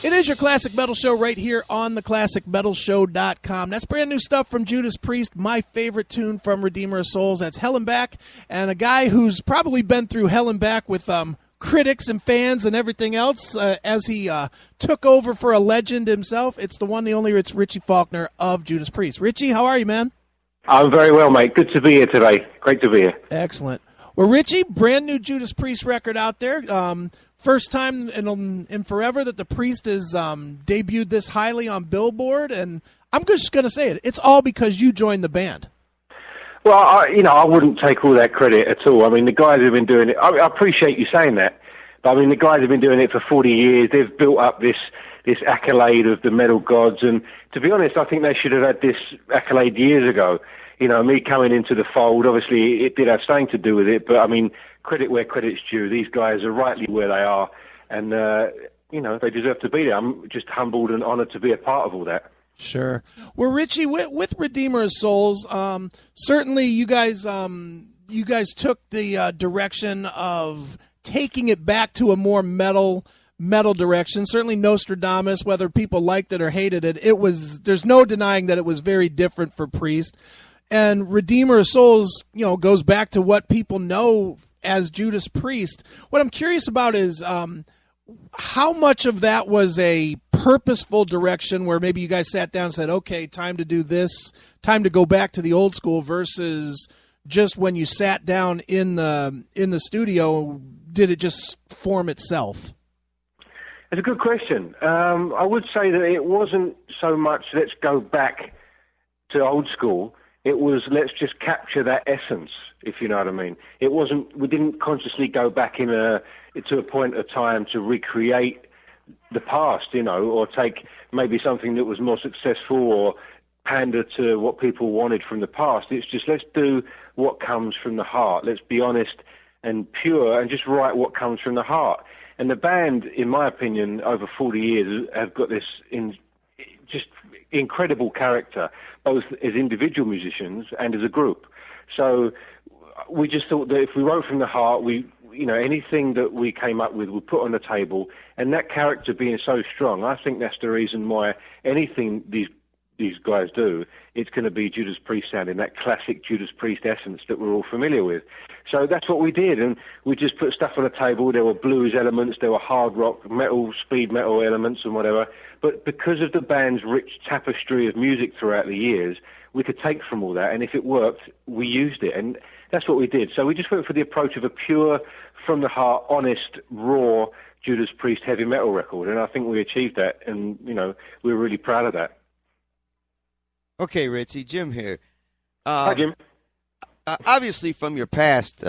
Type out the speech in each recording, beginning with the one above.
It is your Classic Metal Show right here on theclassicmetalshow.com. That's brand new stuff from Judas Priest, my favorite tune from Redeemer of Souls. That's Hell and Back, and a guy who's probably been through Hell and Back with critics and fans and everything else as he took over for a legend himself. It's the one, the only, it's Richie Faulkner of Judas Priest. Richie, how are you, man? I'm very well, mate. Good to be here today. Great to be here. Excellent. Well, Richie, brand new Judas Priest record out there. First time in forever that the Priest has debuted this highly on Billboard, and I'm just going to say it. It's all because you joined the band. Well, I wouldn't take all that credit at all. I mean, the guys have been doing it. I appreciate you saying that, but I mean, the guys have been doing it for 40 years. They've built up this accolade of the metal gods, and to be honest, I think they should have had this accolade years ago. You know, me coming into the fold, obviously it did have something to do with it, but I mean, credit where credit's due. These guys are rightly where they are, and, they deserve to be there. I'm just humbled and honored to be a part of all that. Sure. Well, Richie, with Redeemer of Souls, certainly you guys took the direction of taking it back to a more metal direction. Certainly Nostradamus, whether people liked it or hated it, there's no denying that it was very different for Priest. And Redeemer of Souls, goes back to what people know as Judas Priest. What I'm curious about is how much of that was a purposeful direction where maybe you guys sat down and said, okay, time to do this, time to go back to the old school, versus just when you sat down in the studio, did it just form itself? It's a good question. I would say that it wasn't so much let's go back to old school. It was let's just capture that essence, if you know what I mean. It wasn't. We didn't consciously go back to a point of time to recreate the past, or take maybe something that was more successful or pander to what people wanted from the past. It's just let's do what comes from the heart. Let's be honest and pure and just write what comes from the heart. And the band, in my opinion, over 40 years, have got this just incredible character, both as individual musicians and as a group. So we just thought that if we wrote from the heart, anything that we came up with, we put on the table. And that character being so strong, I think that's the reason why anything these guys do, it's going to be Judas Priest sounding, that classic Judas Priest essence that we're all familiar with. So that's what we did, and we just put stuff on the table. There were blues elements, there were hard rock, metal, speed metal elements and whatever. But because of the band's rich tapestry of music throughout the years, we could take from all that, and if it worked, we used it. And that's what we did. So we just went for the approach of a pure, from the heart, honest, raw Judas Priest heavy metal record, and I think we achieved that, and, we're really proud of that. Okay, Richie, Jim here. Hi, Jim. Obviously, from your past,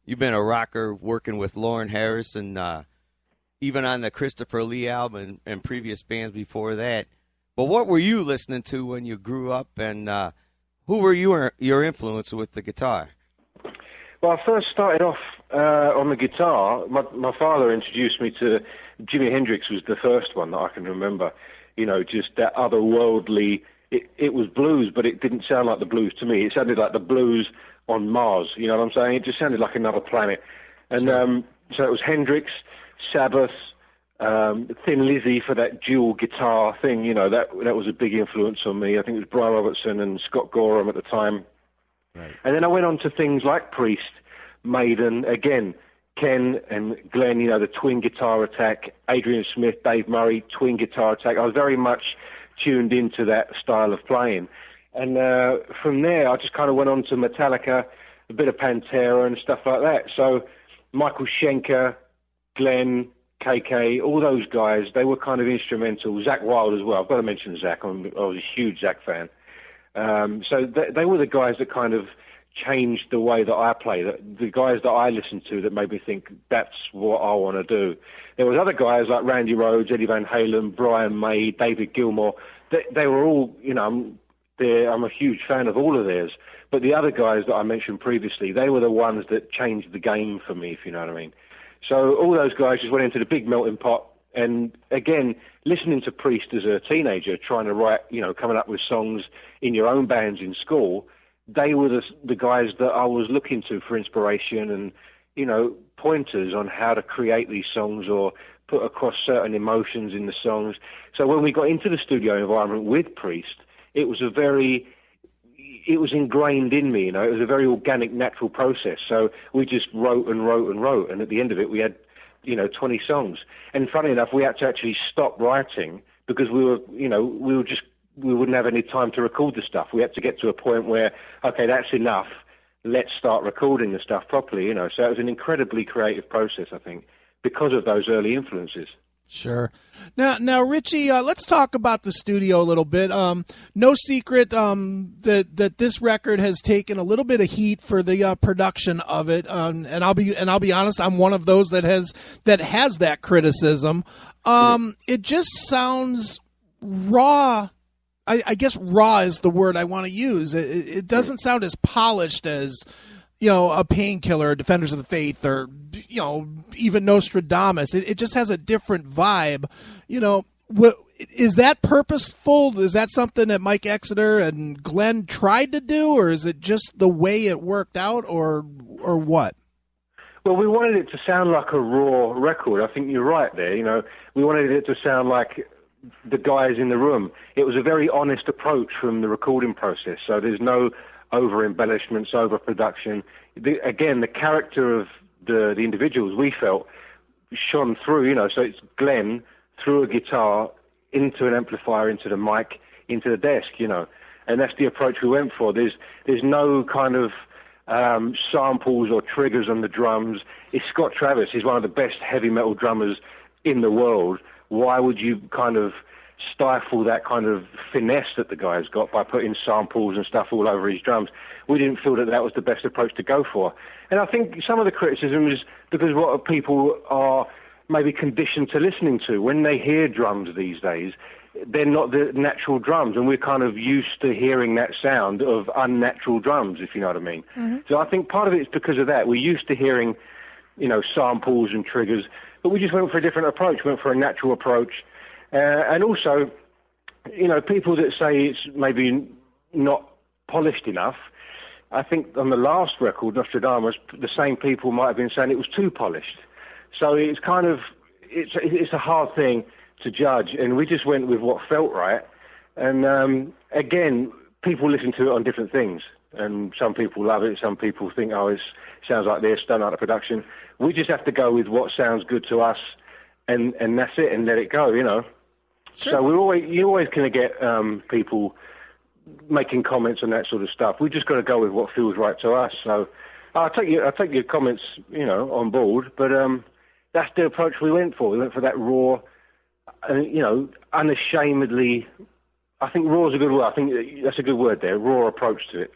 you've been a rocker working with Lauren Harris and even on the Christopher Lee album and previous bands before that. But what were you listening to when you grew up, and who were your influence with the guitar? Well, I first started off on the guitar. My father introduced me to Jimi Hendrix. Was the first one that I can remember. Just that otherworldly. It was blues, but it didn't sound like the blues to me. It sounded like the blues on Mars. You know what I'm saying? It just sounded like another planet. And Sure. So it was Hendrix, Sabbath, Thin Lizzy for that dual guitar thing. That was a big influence on me. I think it was Brian Robertson and Scott Gorham at the time. Right. And then I went on to things like Priest, Maiden, again, Ken and Glenn, the twin guitar attack, Adrian Smith, Dave Murray, twin guitar attack. I was very much tuned into that style of playing. And from there, I just kind of went on to Metallica, a bit of Pantera and stuff like that. So Michael Schenker, Glenn, KK, all those guys, they were kind of instrumental. Zakk Wylde as well. I've got to mention Zakk. I was a huge Zakk fan. So they were the guys that kind of changed the way that I play, the guys that I listened to that made me think that's what I want to do. There was other guys like Randy Rhoads, Eddie Van Halen, Brian May, David Gilmour. They were all, I'm a huge fan of all of theirs. But the other guys that I mentioned previously, they were the ones that changed the game for me, if you know what I mean. So all those guys just went into the big melting pot. And again, listening to Priest as a teenager, trying to write, coming up with songs in your own bands in school, they were the guys that I was looking to for inspiration and, pointers on how to create these songs or put across certain emotions in the songs. So when we got into the studio environment with Priest, it was ingrained in me, It was a very organic, natural process. So we just wrote and wrote and wrote, and at the end of it, we had, 20 songs. And funny enough, we had to actually stop writing because we wouldn't have any time to record the stuff. We had to get to a point where, okay, that's enough. Let's start recording the stuff properly, So it was an incredibly creative process, I think, because of those early influences. Sure. Now, Richie, let's talk about the studio a little bit. No secret that this record has taken a little bit of heat for the production of it, and I'll be honest, I'm one of those that has that criticism. It just sounds raw. I guess raw is the word I want to use. It doesn't sound as polished as a Painkiller, Defenders of the Faith, or even Nostradamus. It just has a different vibe. Is that purposeful? Is that something that Mike Exeter and Glenn tried to do, or is it just the way it worked out, or what? Well, we wanted it to sound like a raw record. I think you're right there. We wanted it to sound like the guys in the room. It was a very honest approach from the recording process. So there's no over embellishments, over production. Again, the character of the individuals, we felt, shone through. So it's Glenn through a guitar into an amplifier, into the mic, into the desk. And that's the approach we went for. There's no kind of samples or triggers on the drums. It's Scott Travis. He's one of the best heavy metal drummers in the world. Why would you kind of stifle that kind of finesse that the guy's got by putting samples and stuff all over his drums? We didn't feel that was the best approach to go for. And I think some of the criticism is because what people are maybe conditioned to listening to. When they hear drums these days, they're not the natural drums, and we're kind of used to hearing that sound of unnatural drums, if you know what I mean. Mm-hmm. So I think part of it is because of that. We're used to hearing, samples and triggers, but we just went for a different approach, went for a natural approach. And also, people that say it's maybe not polished enough, I think on the last record, Nostradamus, the same people might have been saying it was too polished. So it's kind of, it's a hard thing to judge, and we just went with what felt right. And again, people listen to it on different things, and some people love it, some people think, it sounds like this, done out of production. We just have to go with what sounds good to us, and that's it, and let it go, Sure. So you're always going to get people making comments on that sort of stuff. We just got to go with what feels right to us. So I'll take your comments, on board, but that's the approach we went for. We went for that raw, unashamedly. I think raw is a good word. I think that's a good word there. Raw approach to it.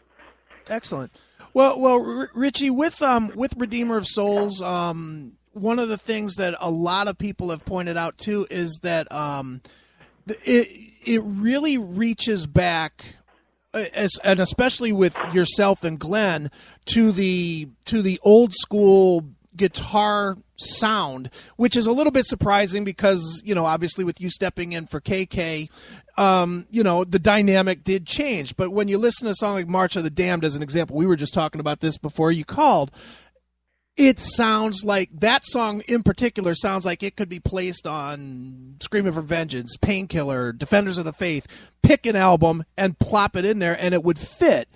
Excellent. Well, Richie, with Redeemer of Souls, one of the things that a lot of people have pointed out too is that it really reaches back, and especially with yourself and Glenn, to the old school guitar sound, which is a little bit surprising because, obviously with you stepping in for KK, the dynamic did change. But when you listen to a song like March of the Damned, as an example, we were just talking about this before you called, it sounds like that song in particular sounds like it could be placed on Screaming for Vengeance, Painkiller, Defenders of the Faith. Pick an album and plop it in there and it would fit.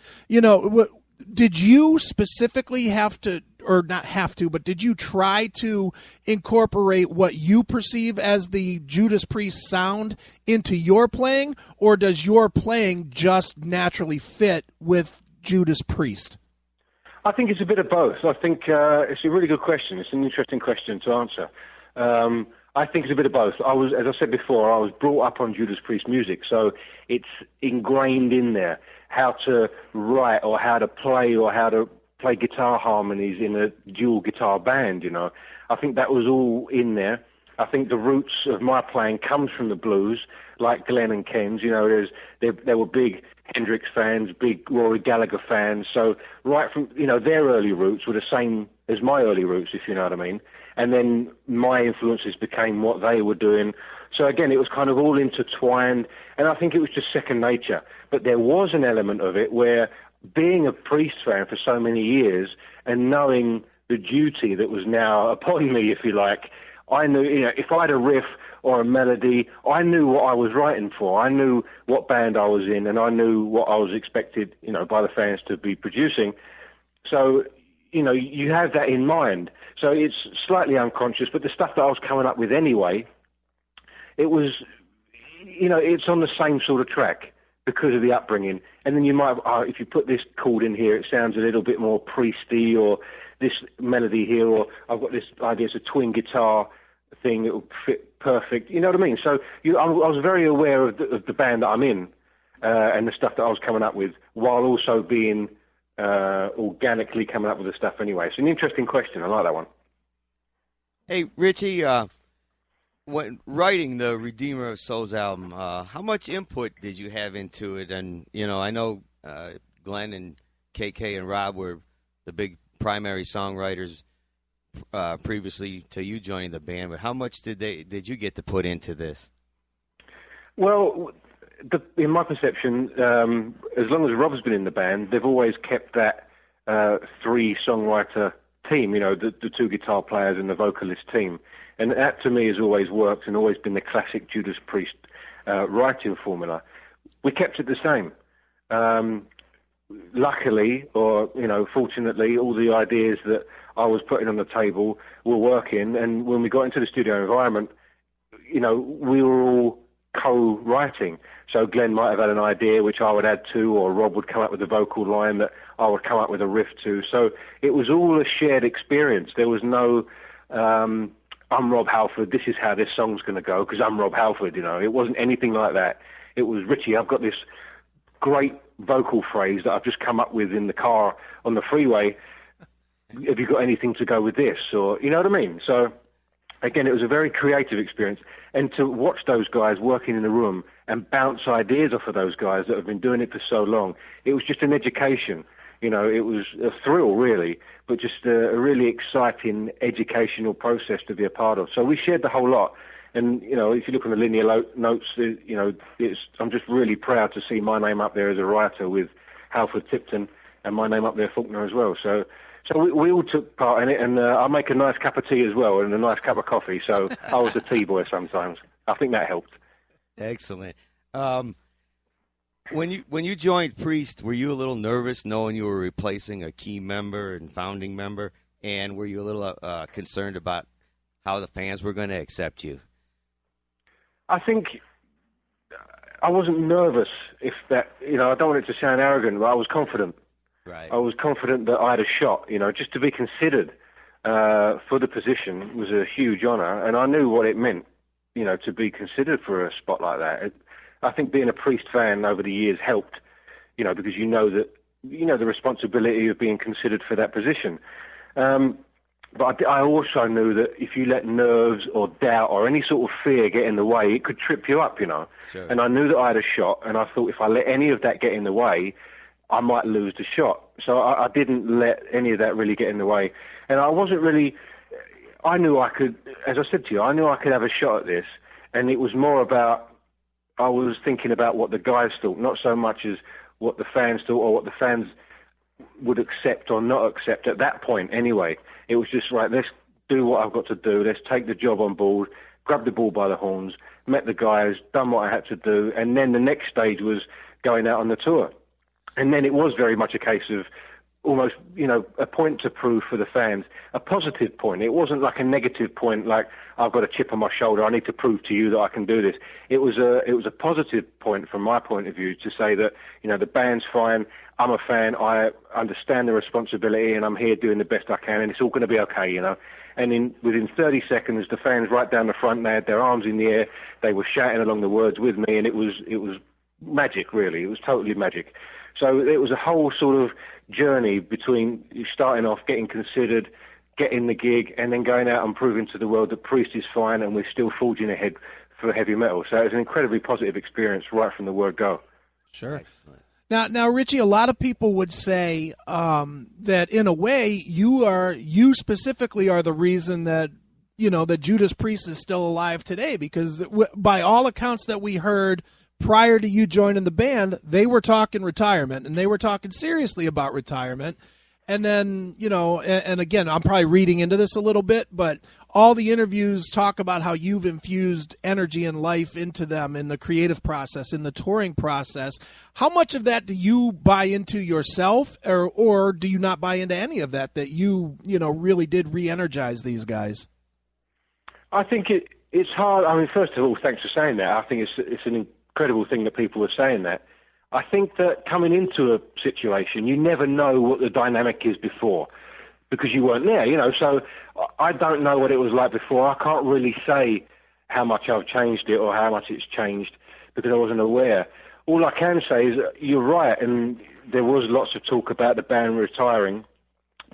Did you specifically have to, or not have to, but did you try to incorporate what you perceive as the Judas Priest sound into your playing, or does your playing just naturally fit with Judas Priest? I think it's a bit of both. I think it's a really good question. It's an interesting question to answer. I think it's a bit of both. As I said before, I was brought up on Judas Priest music, so it's ingrained in there how to write or how to play or how to play guitar harmonies in a dual guitar band, I think that was all in there. I think the roots of my playing comes from the blues, like Glenn and Ken's. They were big Hendrix fans, big Rory Gallagher fans. So right from, their early roots were the same as my early roots, if you know what I mean. And then my influences became what they were doing. So again, it was kind of all intertwined, and I think it was just second nature. But there was an element of it where, being a Priest fan for so many years and knowing the duty that was now upon me, if you like, I knew, if I had a riff or a melody, I knew what I was writing for. I knew what band I was in, and I knew what I was expected, by the fans to be producing. So, you have that in mind. So it's slightly unconscious, but the stuff that I was coming up with anyway, it was, it's on the same sort of track because of the upbringing. And then you might, if you put this chord in here, it sounds a little bit more priesty, or this melody here, or I've got this idea, it's a twin guitar thing that will fit perfect. You know what I mean? So I was very aware of the band that I'm in and the stuff that I was coming up with, while also being organically coming up with the stuff anyway. It's an interesting question. I like that one. Hey, Richie, when writing the Redeemer of Souls album, how much input did you have into it? And, I know Glenn and KK and Rob were the big primary songwriters previously to you joining the band, but how much did you get to put into this? Well, in my perception, as long as Rob's been in the band, they've always kept that three-songwriter team, the two guitar players and the vocalist team. And that, to me, has always worked and always been the classic Judas Priest writing formula. We kept it the same. Luckily, or, fortunately, all the ideas that I was putting on the table were working. And when we got into the studio environment, we were all co-writing. So Glenn might have had an idea which I would add to, or Rob would come up with a vocal line that I would come up with a riff to. So it was all a shared experience. There was no, I'm Rob Halford, this is how this song's going to go, because I'm Rob Halford, It wasn't anything like that. It was, Richie, I've got this great vocal phrase that I've just come up with in the car on the freeway. Have you got anything to go with this? Or, you know what I mean? So, again, it was a very creative experience. And to watch those guys working in the room and bounce ideas off of those guys that have been doing it for so long, it was just an education. It was a thrill, really, but just a really exciting educational process to be a part of. So we shared the whole lot. And, if you look on the linear notes, I'm just really proud to see my name up there as a writer with Halford Tipton and my name up there, Faulkner, as well. So we all took part in it, and I make a nice cup of tea as well and a nice cup of coffee. So I was a tea boy sometimes. I think that helped. Excellent. When you joined Priest, were you a little nervous knowing you were replacing a key member and founding member? And were you a little concerned about how the fans were going to accept you? I think I wasn't nervous, if that, I don't want it to sound arrogant, but I was confident. Right. I was confident that I had a shot, just to be considered for the position was a huge honor, and I knew what it meant, to be considered for a spot like that. I think being a Priest fan over the years helped, because the responsibility of being considered for that position. But I also knew that if you let nerves or doubt or any sort of fear get in the way, it could trip you up, Sure. And I knew that I had a shot, and I thought if I let any of that get in the way, I might lose the shot. So I didn't let any of that really get in the way. And I wasn't really, I knew I could, as I said to you, I knew I could have a shot at this, and it was more about, I was thinking about what the guys thought, not so much as what the fans thought or what the fans would accept or not accept at that point anyway. It was just, right, let's do what I've got to do. Let's take the job on board, grab the ball by the horns, met the guys, done what I had to do, and then the next stage was going out on the tour. And then it was very much a case of almost, a point to prove for the fans, a positive point. It wasn't like a negative point, like I've got a chip on my shoulder, I need to prove to you that I can do this. It was a positive point from my point of view to say that, the band's fine, I'm a fan, I understand the responsibility, and I'm here doing the best I can, and it's all going to be okay, And within 30 seconds, the fans right down the front, they had their arms in the air, they were shouting along the words with me, and it was magic, really. It was totally magic. So it was a whole sort of journey between starting off, getting considered, getting the gig, and then going out and proving to the world that Priest is fine and we're still forging ahead for heavy metal. So it was an incredibly positive experience right from the word go. Sure. Excellent. Now, Richie, a lot of people would say that in a way you specifically are the reason that that Judas Priest is still alive today, because by all accounts that we heard prior to you joining the band, they were talking retirement, and they were talking seriously about retirement. And then, and again, I'm probably reading into this a little bit, but all the interviews talk about how you've infused energy and life into them in the creative process, in the touring process. How much of that do you buy into yourself, or do you not buy into any of that you really did re-energize these guys? I think it's hard. I mean, first of all, thanks for saying that. I think it's an incredible thing that people are saying that. I think that coming into a situation, you never know what the dynamic is before because you weren't there, So I don't know what it was like before. I can't really say how much I've changed it or how much it's changed because I wasn't aware. All I can say is you're right, and there was lots of talk about the band retiring.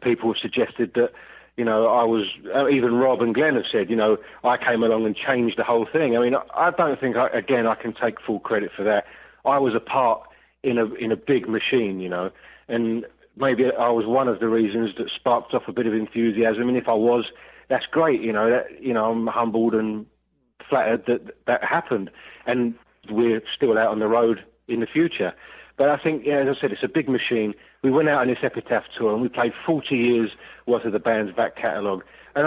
People have suggested that, I was, even Rob and Glenn have said, I came along and changed the whole thing. I mean, I don't think, I can take full credit for that. I was a part in a big machine, and maybe I was one of the reasons that sparked off a bit of enthusiasm. And if I was, that's great, I'm humbled and flattered that happened. And we're still out on the road in the future. But I think, as I said, it's a big machine. We went out on this Epitaph tour and we played 40 years worth of the band's back catalogue. And,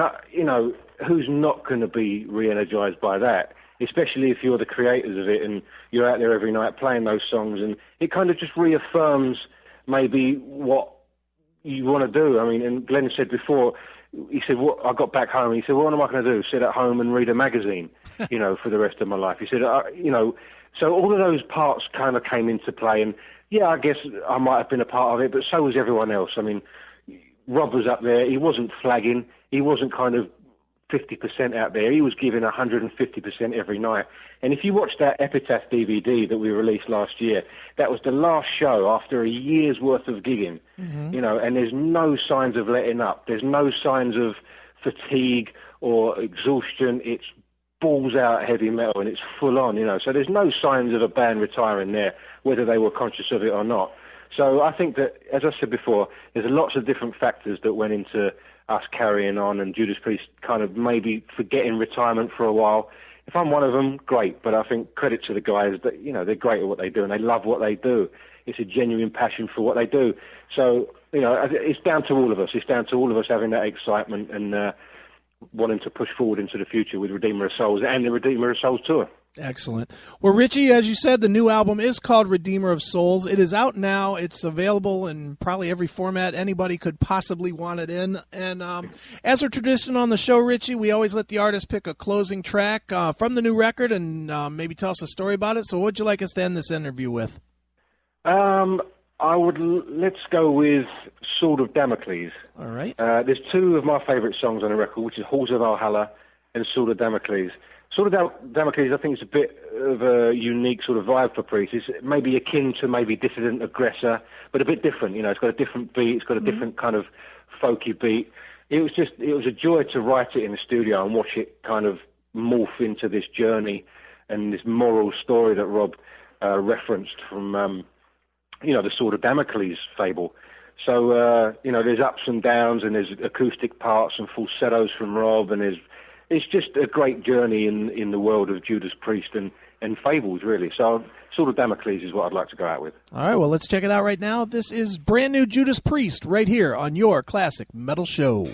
who's not going to be re-energized by that? Especially if you're the creators of it and you're out there every night playing those songs. And it kind of just reaffirms maybe what you want to do. I mean, and Glenn said before, he said, I got back home, and he said, what am I going to do? Sit at home and read a magazine, for the rest of my life. He said, so all of those parts kind of came into play. And, yeah, I guess I might have been a part of it, but so was everyone else. I mean, Rob was up there. He wasn't flagging. He wasn't kind of 50% out there. He was giving 150% every night. And if you watch that Epitaph DVD that we released last year, that was the last show after a year's worth of gigging, and there's no signs of letting up. There's no signs of fatigue or exhaustion. It's balls out heavy metal and it's full on, So there's no signs of a band retiring there, whether they were conscious of it or not. So I think that, as I said before, there's lots of different factors that went into us carrying on and Judas Priest kind of maybe forgetting retirement for a while. If I'm one of them, great. But I think credit to the guys that, they're great at what they do and they love what they do. It's a genuine passion for what they do. So, it's down to all of us. It's down to all of us having that excitement and wanting to push forward into the future with Redeemer of Souls and the Redeemer of Souls tour. Excellent. Well, Richie, as you said, the new album is called Redeemer of Souls. It is out now. It's available in probably every format anybody could possibly want it in. And as a tradition on the show, Richie, we always let the artist pick a closing track from the new record and maybe tell us a story about it. So what would you like us to end this interview with? Let's go with Sword of Damocles. All right. There's two of my favourite songs on the record, which is Halls of Valhalla and Sword of Damocles. Sword of Damocles, I think, is a bit of a unique sort of vibe for Priest. It's maybe akin to maybe Dissident Aggressor, but a bit different. It's got a different beat. It's got a different kind of folky beat. It was a joy to write it in the studio and watch it kind of morph into this journey and this moral story that Rob referenced from, the Sword of Damocles fable. So, there's ups and downs and there's acoustic parts and falsettos from Rob and it's just a great journey in the world of Judas Priest and fables, really. So Sword of Damocles is what I'd like to go out with. All right, well, let's check it out right now. This is brand new Judas Priest right here on your Classic Metal Show.